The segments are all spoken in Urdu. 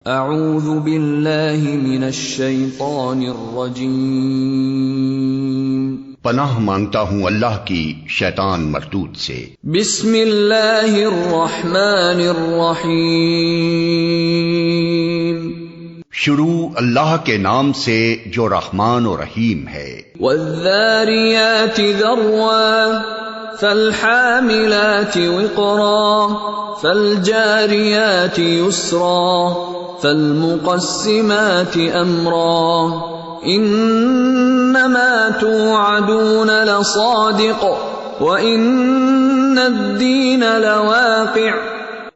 اعوذ باللہ من الشیطان الرجیم، پناہ مانگتا ہوں اللہ کی شیطان مردود سے۔ بسم اللہ الرحمن الرحیم، شروع اللہ کے نام سے جو رحمان و رحیم ہے۔ والذاریات ذروا فالحاملات وقرا فالجاریات یسرا فالمقسمات امرا انما توعدون لصادق وان الدین لواقع۔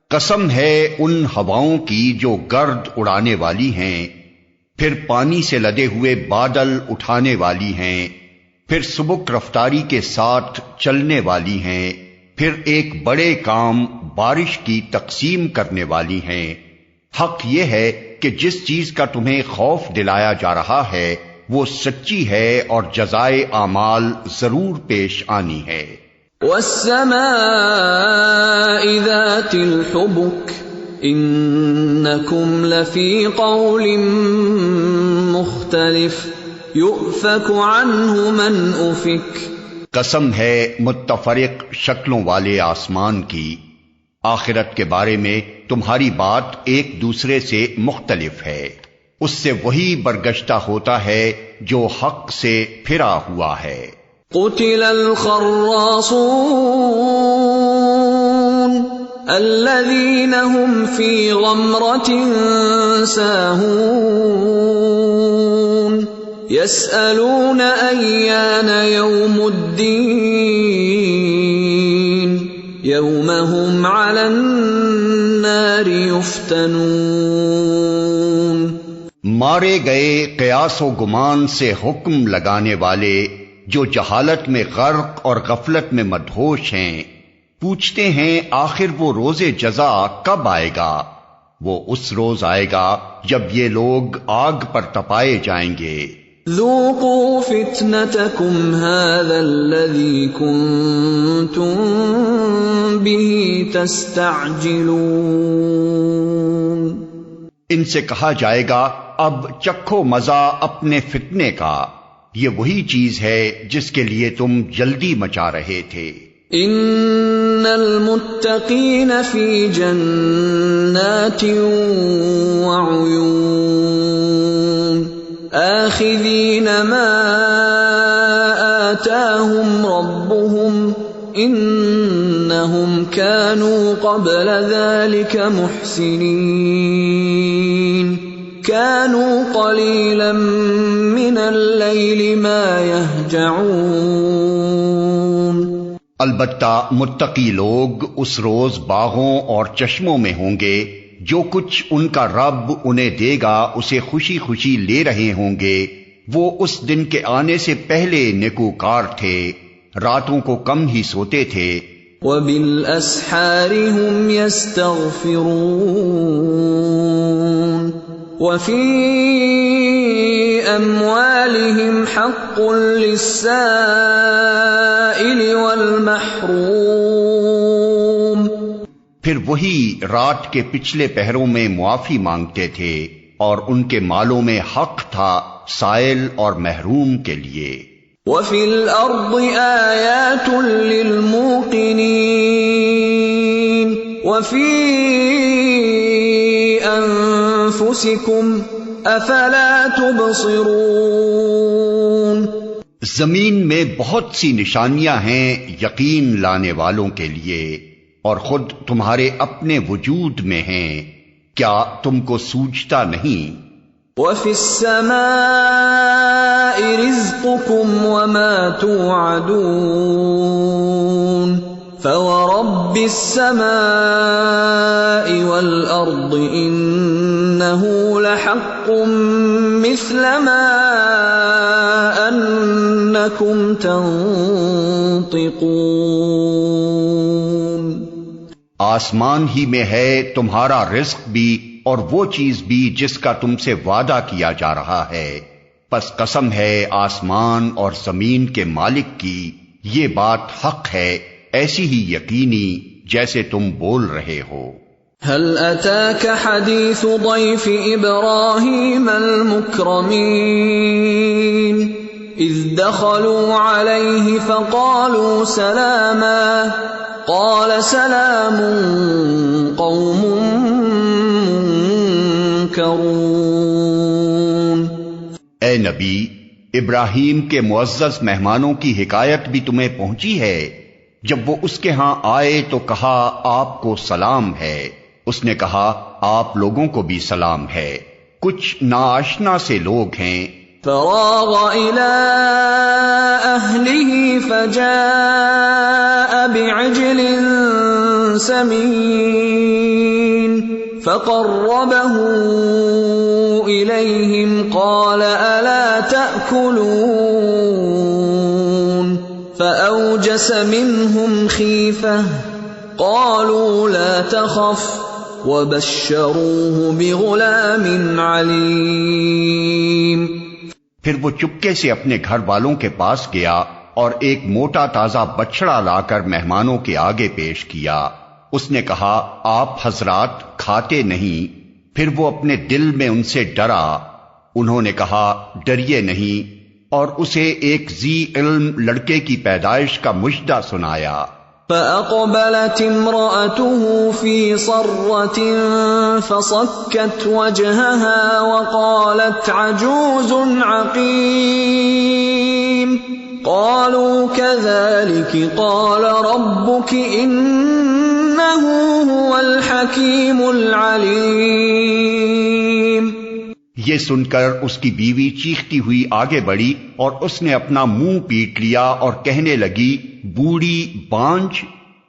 قسم ہے ان ہواؤں کی جو گرد اڑانے والی ہیں، پھر پانی سے لدے ہوئے بادل اٹھانے والی ہیں، پھر سبک رفتاری کے ساتھ چلنے والی ہیں، پھر ایک بڑے کام بارش کی تقسیم کرنے والی ہیں۔ حق یہ ہے کہ جس چیز کا تمہیں خوف دلایا جا رہا ہے وہ سچی ہے اور جزائے اعمال ضرور پیش آنی ہے۔ والسماء ذات الحبك انکم لفی قول مختلف یؤفک عنہ من افک۔ قسم ہے متفرق شکلوں والے آسمان کی، آخرت کے بارے میں تمہاری بات ایک دوسرے سے مختلف ہے، اس سے وہی برگشتہ ہوتا ہے جو حق سے پھرا ہوا ہے۔ قتل الخراصون الذین هم فی غمرة ساہون یسألون ایان یوم الدین یوم هم علی النار یفتنون۔ مارے گئے قیاس و گمان سے حکم لگانے والے جو جہالت میں غرق اور غفلت میں مدہوش ہیں، پوچھتے ہیں آخر وہ روز جزا کب آئے گا؟ وہ اس روز آئے گا جب یہ لوگ آگ پر تپائے جائیں گے۔ ذوقوا فتنتکم ھذا الذی کنتم بہ تستعجلون۔ ان سے کہا جائے گا اب چکھو مزہ اپنے فتنے کا، یہ وہی چیز ہے جس کے لیے تم جلدی مچا رہے تھے۔ ان المتقین فی جنات وعیون آخذین ما آتاہم ربهم انہم كانوا قبل ذلك محسنین كانوا قلیلا من اللیل ما یہجعون۔ البتہ متقی لوگ اس روز باغوں اور چشموں میں ہوں گے، جو کچھ ان کا رب انہیں دے گا اسے خوشی خوشی لے رہے ہوں گے۔ وہ اس دن کے آنے سے پہلے نیکوکار تھے، راتوں کو کم ہی سوتے تھے۔ وَبِالْأَسْحَارِ هُمْ يَسْتَغْفِرُونَ وَفِي أَمْوَالِهِمْ حَقٌّ لِلسَّائِلِ وَالْمَحْرُومِ۔ پھر وہی رات کے پچھلے پہروں میں معافی مانگتے تھے اور ان کے مالوں میں حق تھا سائل اور محروم کے لیے۔ وَفِي الْأَرْضِ آيَاتٌ لِلْمُوقِنِينَ وَفِي أَنفُسِكُمْ أَفَلَا تُبْصِرُونَ۔ زمین میں بہت سی نشانیاں ہیں یقین لانے والوں کے لیے، اور خود تمہارے اپنے وجود میں ہیں، کیا تم کو سوچتا نہیں؟ وَفِي السَّمَاءِ رِزْقُكُمْ وَمَا تُوعَدُونَ فَوَرَبِّ السَّمَاءِ وَالْأَرْضِ إِنَّهُ لَحَقٌّ مِثْلَ مَا أَنَّكُمْ تَنطِقُونَ۔ آسمان ہی میں ہے تمہارا رزق بھی اور وہ چیز بھی جس کا تم سے وعدہ کیا جا رہا ہے، پس قسم ہے آسمان اور زمین کے مالک کی، یہ بات حق ہے ایسی ہی یقینی جیسے تم بول رہے ہو۔ هل أتاك حديث ضيف إبراهيم المكرمين إذ دخلوا عليه فقالوا سلاما قال سلام قوم منكرون۔ اے نبی، ابراہیم کے معزز مہمانوں کی حکایت بھی تمہیں پہنچی ہے۔ جب وہ اس کے ہاں آئے تو کہا آپ کو سلام ہے۔ اس نے کہا آپ لوگوں کو بھی سلام ہے، کچھ ناآشنا سے لوگ ہیں۔ فراغ إلى أهله فجاء بعجل سمين فقربه إليهم قال ألا تأكلون فأوجس منهم خيفة قالوا لا تخف وبشروه بغلام عليم۔ پھر وہ چپکے سے اپنے گھر والوں کے پاس گیا اور ایک موٹا تازہ بچڑا لا کر مہمانوں کے آگے پیش کیا۔ اس نے کہا آپ حضرات کھاتے نہیں؟ پھر وہ اپنے دل میں ان سے ڈرا۔ انہوں نے کہا ڈریے نہیں، اور اسے ایک ذی علم لڑکے کی پیدائش کا مژدہ سنایا۔ فأقبلت امرأته في صرة فصكت وجهها وقالت عجوز عقيم قالوا كذلك قال ربك إنه هو الحكيم العليم۔ یہ سن کر اس کی بیوی چیختی ہوئی آگے بڑھی اور اس نے اپنا منہ پیٹ لیا اور کہنے لگی بوڑھی بانجھ۔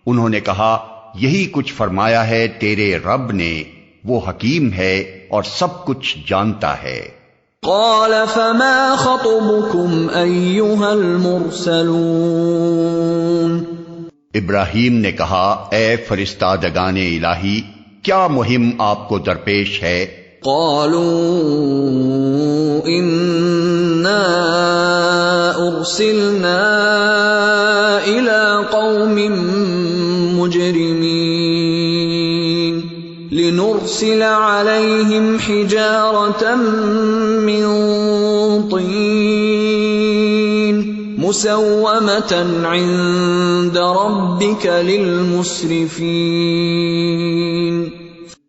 انہوں نے کہا یہی کچھ فرمایا ہے تیرے رب نے، وہ حکیم ہے اور سب کچھ جانتا ہے۔ قال فما خطبكم أيها المرسلون۔ ابراہیم نے کہا اے فرستادگان الہی، کیا مہم آپ کو درپیش ہے؟ قالوا إنا أرسلنا إلى قوم مجرمين لنرسل عليهم حجارة من طين مسومة عند ربك للمسرفين۔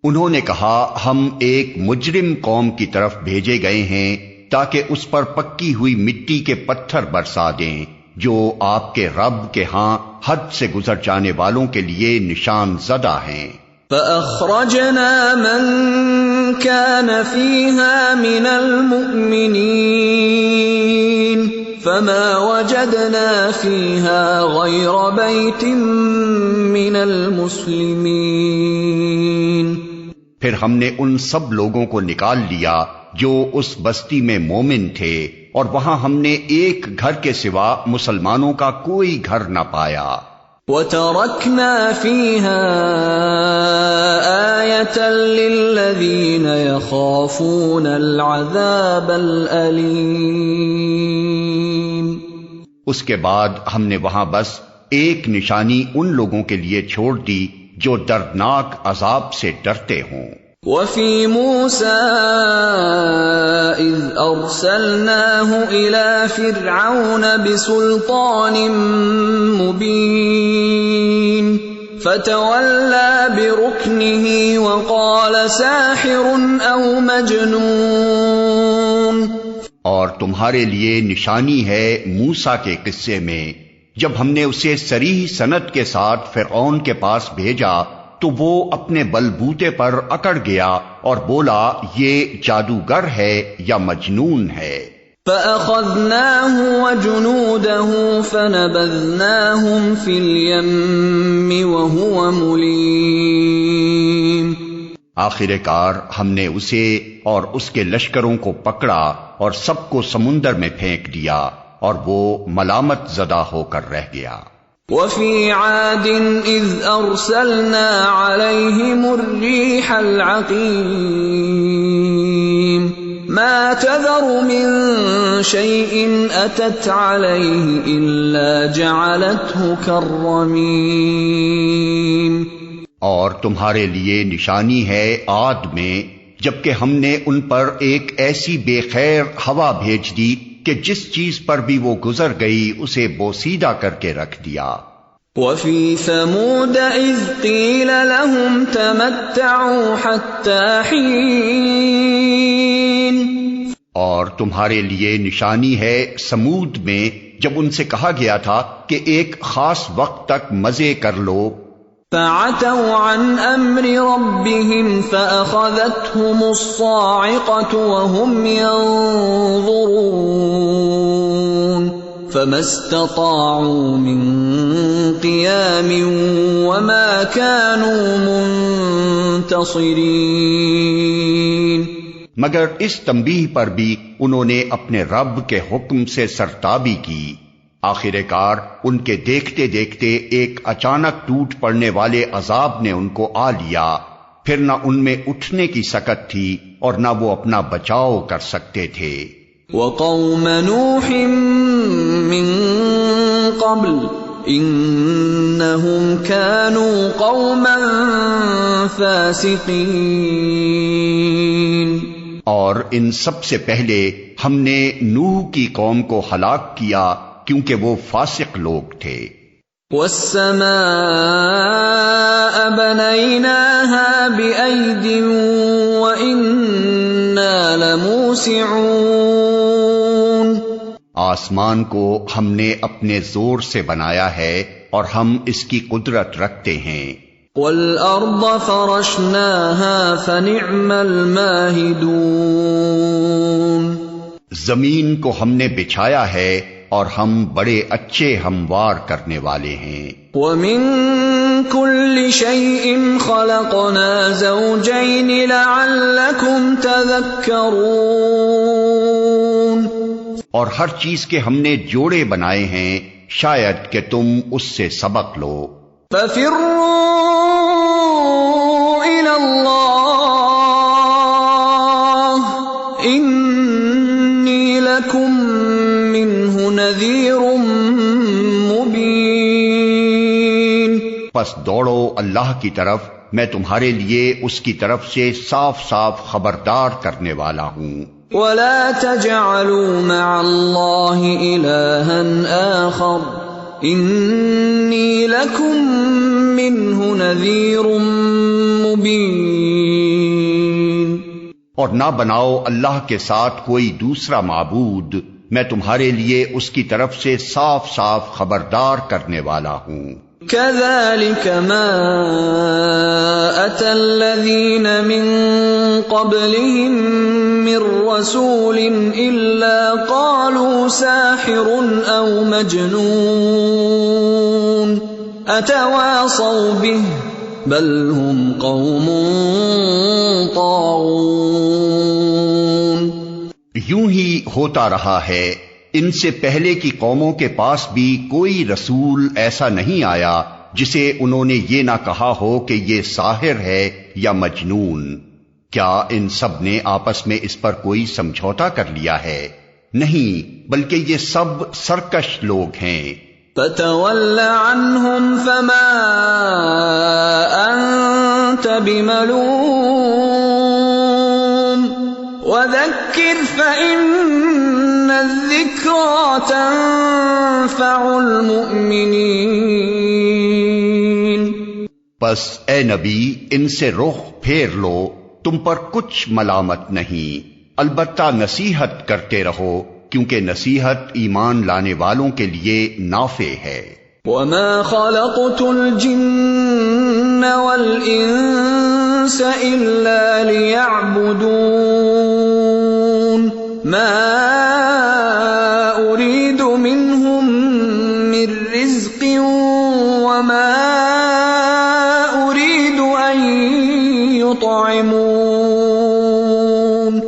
انہوں نے کہا ہم ایک مجرم قوم کی طرف بھیجے گئے ہیں تاکہ اس پر پکی ہوئی مٹی کے پتھر برسا دیں جو آپ کے رب کے ہاں حد سے گزر جانے والوں کے لیے نشان زدہ ہیں۔ فأخرجنا من كان فيها من المؤمنين فما وجدنا فيها غير بيت من المسلمين۔ پھر ہم نے ان سب لوگوں کو نکال لیا جو اس بستی میں مومن تھے، اور وہاں ہم نے ایک گھر کے سوا مسلمانوں کا کوئی گھر نہ پایا۔ وَتَرَكْنَا فِيهَا آيَةً لِّلَّذِينَ يَخَافُونَ الْعَذَابَ الْأَلِيمَ۔ اس کے بعد ہم نے وہاں بس ایک نشانی ان لوگوں کے لیے چھوڑ دی جو دردناک عذاب سے ڈرتے ہوں۔ وَفِي مُوسَىٰ إِذْ أَرْسَلْنَاهُ إِلَىٰ فِرْعَوْنَ بِسُلْطَانٍ مُّبِينٍ فَتَوَلَّىٰ بِرُكْنِهِ وَقَالَ سَاحِرٌ أَوْ مَجْنُونٌ۔ اور تمہارے لیے نشانی ہے موسیٰ کے قصے میں، جب ہم نے اسے صریح سند کے ساتھ فرعون کے پاس بھیجا تو وہ اپنے بلبوتے پر اکڑ گیا اور بولا یہ جادوگر ہے یا مجنون ہے۔ فَأَخَذْنَاهُ وَجُنُودَهُ فَنَبَذْنَاهُمْ فِي الْيَمِّ وَهُوَ مُلِيمٌ۔ آخر کار ہم نے اسے اور اس کے لشکروں کو پکڑا اور سب کو سمندر میں پھینک دیا، اور وہ ملامت زدہ ہو کر رہ گیا۔ وَفِي عَادٍ إِذْ أَرْسَلْنَا عَلَيْهِمُ الرِّيحَ الْعَقِيمَ مَا تَذَرُ مِن شَيْءٍ أَتَتْ عَلَيْهِ إِلَّا جَعَلَتْهُ كَالرَّمِيمِ۔ اور تمہارے لیے نشانی ہے عاد میں جبکہ ہم نے ان پر ایک ایسی بے خیر ہوا بھیج دی کہ جس چیز پر بھی وہ گزر گئی اسے بوسیدہ کر کے رکھ دیا۔ وَفِي ثَمُودَ إِذْ قِيلَ لَهُمْ تَمَتَّعُوا حَتَّى حِينٍ، اور تمہارے لیے نشانی ہے سمود میں جب ان سے کہا گیا تھا کہ ایک خاص وقت تک مزے کر لو۔ فَعَتَوْا عَنْ أَمْرِ رَبِّهِمْ فَأَخَذَتْهُمُ الصَّاعِقَةُ وَهُمْ يَنظُرُونَ فَمَا اسْتَطَاعُوا مِنْ قِيَامٍ وَمَا كَانُوا مُنْتَصِرِينَ۔ مگر اس تنبیہ پر بھی انہوں نے اپنے رب کے حکم سے سرتابی کی، آخر کار ان کے دیکھتے دیکھتے ایک اچانک ٹوٹ پڑنے والے عذاب نے ان کو آ لیا، پھر نہ ان میں اٹھنے کی سکت تھی اور نہ وہ اپنا بچاؤ کر سکتے تھے۔ وَقَوْمَ نُوحٍ مِّن قَبْلُ إِنَّهُمْ كَانُوا قَوْمًا فَاسِقِينَ۔ اور ان سب سے پہلے ہم نے نوح کی قوم کو ہلاک کیا کیونکہ وہ فاسق لوگ تھے۔ وَالسَّمَاءَ بَنَيْنَاهَا بِأَيْدٍ وَإِنَّا لَمُوسِعُونَ۔ آسمان کو ہم نے اپنے زور سے بنایا ہے اور ہم اس کی قدرت رکھتے ہیں۔ وَالْأَرْضَ فَرَشْنَاهَا فَنِعْمَ الْمَاهِدُونَ۔ زمین کو ہم نے بچھایا ہے اور ہم بڑے اچھے ہموار کرنے والے ہیں۔ وَمِن كُلِّ شَيْءٍ خَلَقْنَا زَوْجَيْنِ لَعَلَّكُمْ تَذَكَّرُونَ۔ اور ہر چیز کے ہم نے جوڑے بنائے ہیں شاید کہ تم اس سے سبق لو۔ فَفِرُّوا إِلَى اللَّهِ إِنِّي لَكُمْ مِنْهُ نَذِيرٌ مُبِينٌ۔ پس دوڑو اللہ کی طرف، میں تمہارے لیے اس کی طرف سے صاف صاف خبردار کرنے والا ہوں۔ وَلَا تَجْعَلُوا مَعَ اللَّهِ إِلَٰهًا آخَرَ إِنِّي لَكُمْ مِنْهُ نَذِيرٌ مُبِينٌ۔ اور نہ بناؤ اللہ کے ساتھ کوئی دوسرا معبود، میں تمہارے لیے اس کی طرف سے صاف صاف خبردار کرنے والا ہوں۔ كَذَلِكَ مَا أَتَى الَّذِينَ مِن قَبْلِهِم مِّن رَّسُولٍ إِلَّا قَالُوا سَاحِرٌ أَوْ مَجْنُونٌ أَتَوَاصَوْا بِهِ بَلْ هُمْ قَوْمٌ طَاغُونَ۔ یوں ہی ہوتا رہا ہے، ان سے پہلے کی قوموں کے پاس بھی کوئی رسول ایسا نہیں آیا جسے انہوں نے یہ نہ کہا ہو کہ یہ ساحر ہے یا مجنون۔ کیا ان سب نے آپس میں اس پر کوئی سمجھوتا کر لیا ہے؟ نہیں، بلکہ یہ سب سرکش لوگ ہیں۔ فَتَوَلَّ عَنْهُمْ فَمَا أَنْتَ بِمَلُومٍ وَذَكِّرْ فَإِنَّ الذِّكْرَىٰ تَنفَعُ الْمُؤْمِنِينَ۔ پس اے نبی ان سے رخ پھیر لو، تم پر کچھ ملامت نہیں، البتہ نصیحت کرتے رہو کیونکہ نصیحت ایمان لانے والوں کے لیے نافع ہے۔ وَمَا خَلَقْتُ الْجِنَّ وَالْإِنسَ إِلَّا لِيَعْبُدُونَ مَا أُرِيدُ مِنْهُمْ مِنْ رِزْقٍ وَمَا أُرِيدُ أَنْ يُطْعِمُونَ۔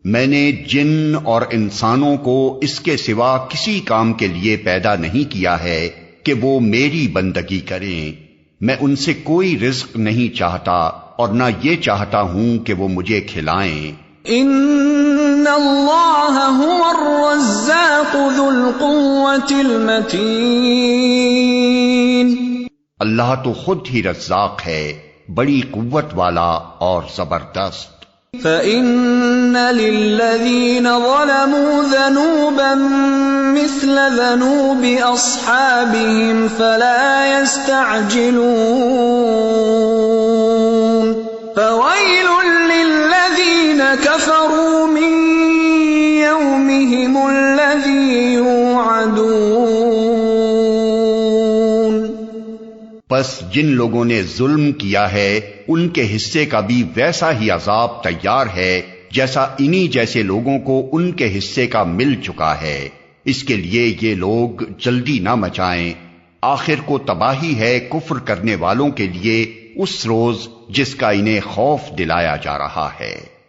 میں نے جن اور انسانوں کو اس کے سوا کسی کام کے لیے پیدا نہیں کیا ہے کہ وہ میری بندگی کریں، میں ان سے کوئی رزق نہیں چاہتا اور نہ یہ چاہتا ہوں کہ وہ مجھے کھلائیں۔ ان اللہ هو الرزاق ذو القوة المتین۔ اللہ تو خود ہی رزاق ہے، بڑی قوت والا اور زبردست۔ فَإِنَّ لِلَّذِينَ ظَلَمُوا ذَنُوبًا مِثْلَ ذَنُوبِ أَصْحَابِهِمْ فَلَا يَسْتَعْجِلُونَ فَوَيْلٌ لِّلَّذِينَ كَفَرُوا مِن يَوْمِهِمُ الَّذِي يُوعَدُونَ۔ پس جن لوگوں نے ظلم کیا ہے ان کے حصے کا بھی ویسا ہی عذاب تیار ہے جیسا انہی جیسے لوگوں کو ان کے حصے کا مل چکا ہے۔ اس کے لیے یہ لوگ جلدی نہ مچائیں، آخر کو تباہی ہے کفر کرنے والوں کے لیے اس روز جس کا انہیں خوف دلایا جا رہا ہے۔